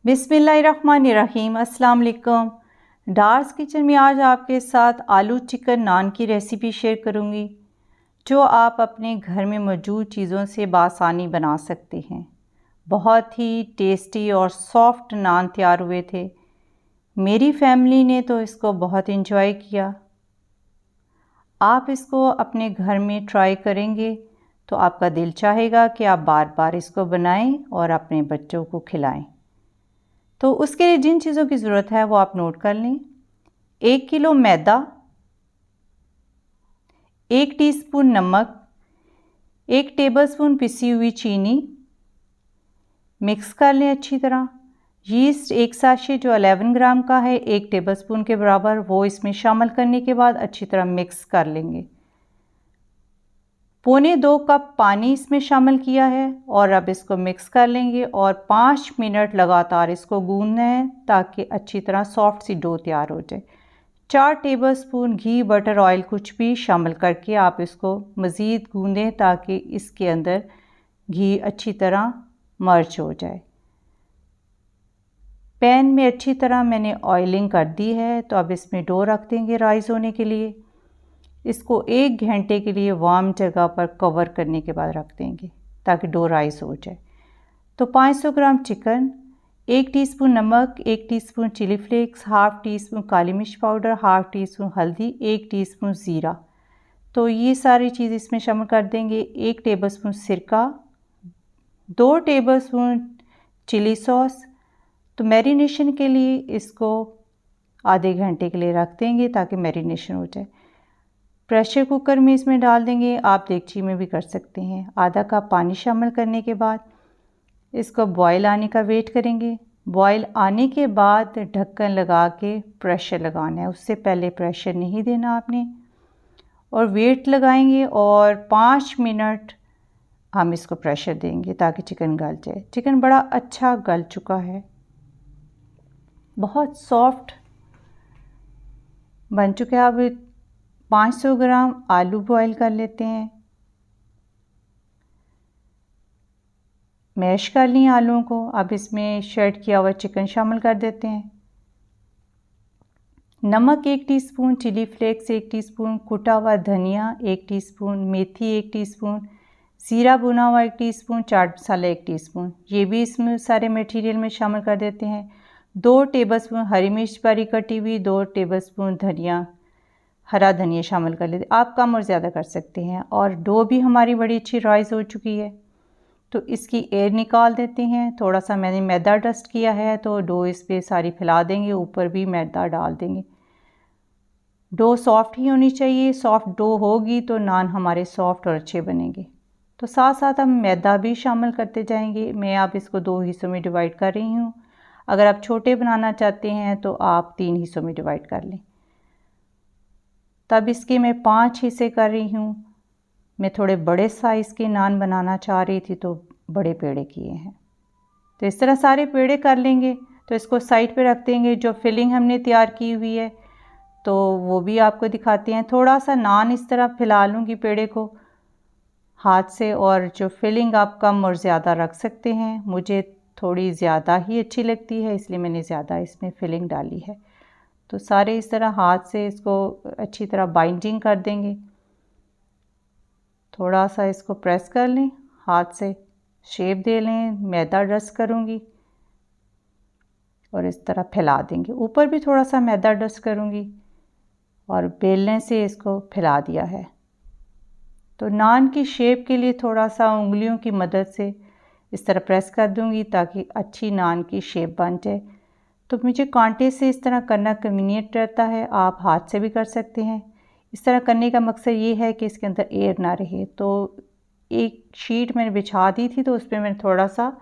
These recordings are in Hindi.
बिस्मिल्लाहिर्रहमानिर्रहीम। अस्सलाम वालेकुम। डार्स किचन में आज आपके साथ आलू चिकन नान की रेसिपी शेयर करूंगी, जो आप अपने घर में मौजूद चीज़ों से बासानी बना सकते हैं। बहुत ही टेस्टी और सॉफ्ट नान तैयार हुए थे। मेरी फैमिली ने तो इसको बहुत इंजॉय किया। आप इसको अपने घर में ट्राई करेंगे तो आपका दिल चाहेगा कि आप बार बार इसको बनाएं और अपने बच्चों को खिलाएं। तो उसके लिए जिन चीज़ों की ज़रूरत है वो आप नोट कर लें। 1 किलो मैदा, 1 टीस्पून नमक, 1 टेबलस्पून पिसी हुई चीनी, मिक्स कर लें अच्छी तरह। यीस्ट 1 साशे जो 11 ग्राम का है, 1 टेबलस्पून के बराबर, वो इसमें शामिल करने के बाद अच्छी तरह मिक्स कर लेंगे। पौने 2 कप पानी इसमें शामिल किया है और अब इसको मिक्स कर लेंगे और 5 मिनट लगातार इसको गूंदना है ताकि अच्छी तरह सॉफ्ट सी डो तैयार हो जाए। 4 टेबलस्पून घी, बटर, ऑयल कुछ भी शामिल करके आप इसको मज़ीद गूंदें ताकि इसके अंदर घी अच्छी तरह मर्ज हो जाए। पैन में अच्छी तरह मैंने ऑयलिंग कर दी है, तो अब इसमें डो रख देंगे राइस होने के लिए। इसको 1 घंटे के लिए वार्म जगह पर कवर करने के बाद रख देंगे ताकि डो राइस हो जाए। तो 500 ग्राम चिकन, 1 टीस्पून नमक, 1 teaspoon chilli flakes, half teaspoon काली मिर्च पाउडर, हाफ़ टी स्पून हल्दी, 1 टीस्पून ज़ीरा, तो ये सारी चीज़ इसमें शामिल कर देंगे। 1 टेबलस्पून सिरका, 2 टेबलस्पून चिली सॉस। तो मैरिनेशन के लिए इसको आधे घंटे के लिए रख देंगे ताकि मैरिनेशन हो जाए। प्रेशर कुकर में इसमें डाल देंगे, आप देगची में भी कर सकते हैं। आधा कप पानी शामिल करने के बाद इसको बॉयल आने का वेट करेंगे। बॉयल आने के बाद ढक्कन लगा के प्रेशर लगाना है, उससे पहले प्रेशर नहीं देना आपने। और वेट लगाएंगे और 5 मिनट हम इसको प्रेशर देंगे ताकि चिकन गल जाए। चिकन बड़ा अच्छा गल चुका है, बहुत सॉफ्ट बन चुका है। अब 500 ग्राम आलू बॉईल कर लेते हैं। मैश कर लिए आलूओं को। अब इसमें शर्ट किया हुआ चिकन शामिल कर देते हैं। नमक 1 टीस्पून, चिली फ्लेक्स 1 टीस्पून, कुटा हुआ धनिया 1 टीस्पून, मेथी 1 टीस्पून, ज़ीरा भुना हुआ 1 टीस्पून, चाट मसाला 1 टीस्पून, ये भी इसमें सारे मटेरियल में शामिल कर देते हैं। 2 टेबलस्पून हरी मिर्च बारीक कटी हुई, 2 टेबलस्पून धनिया, हरा धनिया शामिल कर लेते। आप कम और ज़्यादा कर सकते हैं। और डो भी हमारी बड़ी अच्छी राइस हो चुकी है, तो इसकी एयर निकाल देते हैं। थोड़ा सा मैंने मैदा डस्ट किया है, तो डो इस पर सारी फैला देंगे, ऊपर भी मैदा डाल देंगे। डो सॉफ्ट ही होनी चाहिए, सॉफ्ट डो होगी तो नान हमारे सॉफ्ट और अच्छे बनेंगे। तो साथ साथ हम मैदा भी शामिल करते जाएंगे। मैं आप इसको 2 हिस्सों में डिवाइड कर रही हूँ। अगर आप छोटे बनाना चाहते हैं तो आप 3 हिस्सों में डिवाइड कर लें। तब इसके मैं 5 हिस्से कर रही हूँ। मैं थोड़े बड़े साइज़ के नान बनाना चाह रही थी तो बड़े पेड़े किए हैं। तो इस तरह सारे पेड़े कर लेंगे। तो इसको साइड पे रख देंगे। जो फिलिंग हमने तैयार की हुई है तो वो भी आपको दिखाते हैं। थोड़ा सा नान इस तरह फैला लूँगी पेड़े को हाथ से, और जो फिलिंग आप कम और ज़्यादा रख सकते हैं। मुझे थोड़ी ज़्यादा ही अच्छी लगती है, इसलिए मैंने ज़्यादा इसमें फिलिंग डाली है। तो सारे इस तरह हाथ से इसको अच्छी तरह बाइंडिंग कर देंगे। थोड़ा सा इसको प्रेस कर लें, हाथ से शेप दे लें। मैदा डस्ट करूँगी और इस तरह फैला देंगे। ऊपर भी थोड़ा सा मैदा डस्ट करूँगी और बेलने से इसको फैला दिया है। तो नान की शेप के लिए थोड़ा सा उंगलियों की मदद से इस तरह प्रेस कर दूँगी ताकि अच्छी नान की शेप बन जाए। तो मुझे कांटे से इस तरह करना कन्वीनियंट रहता है, आप हाथ से भी कर सकते हैं। इस तरह करने का मकसद ये है कि इसके अंदर एयर ना रहे। तो एक शीट मैंने बिछा दी थी, तो उस पर मैंने थोड़ा सा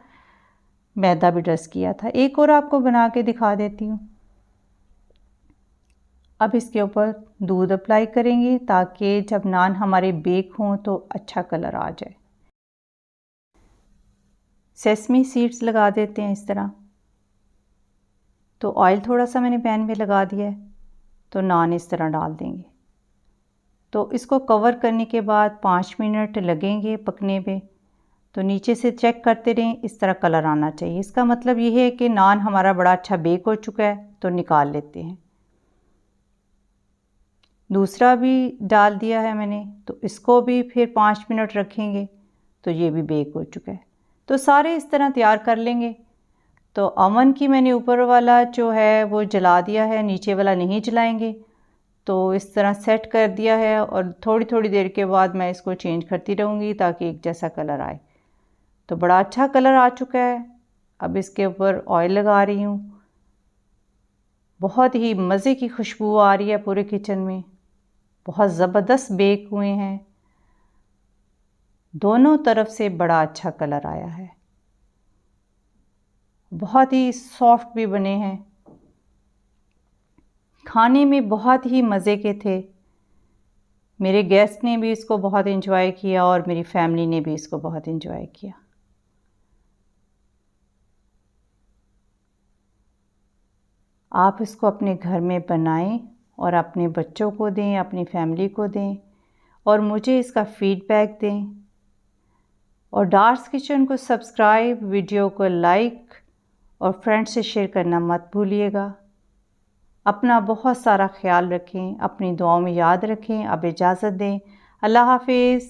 मैदा भी डस्ट किया था। एक और आपको बना के दिखा देती हूँ। अब इसके ऊपर दूध अप्लाई करेंगे ताकि जब नान हमारे बेक हों तो अच्छा कलर आ जाए। सेसमी सीड्स लगा देते हैं इस तरह। तो ऑयल थोड़ा सा मैंने पैन में लगा दिया है, तो नान इस तरह डाल देंगे। तो इसको कवर करने के बाद 5 मिनट लगेंगे पकने पे। तो नीचे से चेक करते रहें, इस तरह कलर आना चाहिए। इसका मतलब ये है कि नान हमारा बड़ा अच्छा बेक हो चुका है, तो निकाल लेते हैं। दूसरा भी डाल दिया है मैंने, तो इसको भी फिर 5 मिनट रखेंगे, तो ये भी बेक हो चुका है। तो सारे इस तरह तैयार कर लेंगे। तो अवन की मैंने ऊपर वाला जो है वो जला दिया है, नीचे वाला नहीं जलाएंगे। तो इस तरह सेट कर दिया है और थोड़ी थोड़ी देर के बाद मैं इसको चेंज करती रहूँगी ताकि एक जैसा कलर आए। तो बड़ा अच्छा कलर आ चुका है। अब इसके ऊपर ऑयल लगा रही हूँ। बहुत ही मज़े की खुशबू आ रही है पूरे किचन में। बहुत ज़बरदस्त बेक हुए हैं, दोनों तरफ से बड़ा अच्छा कलर आया है। बहुत ही सॉफ्ट भी बने हैं, खाने में बहुत ही मज़े के थे। मेरे गेस्ट ने भी इसको बहुत एंजॉय किया और मेरी फैमिली ने भी इसको बहुत एंजॉय किया। आप इसको अपने घर में बनाएं और अपने बच्चों को दें, अपनी फैमिली को दें और मुझे इसका फ़ीडबैक दें। और डार्स किचन को सब्सक्राइब, वीडियो को लाइक और फ्रेंड्स से शेयर करना मत भूलिएगा। अपना बहुत सारा ख्याल रखें, अपनी दुआओं में याद रखें। अब इजाज़त दें। अल्लाह हाफ़िज़।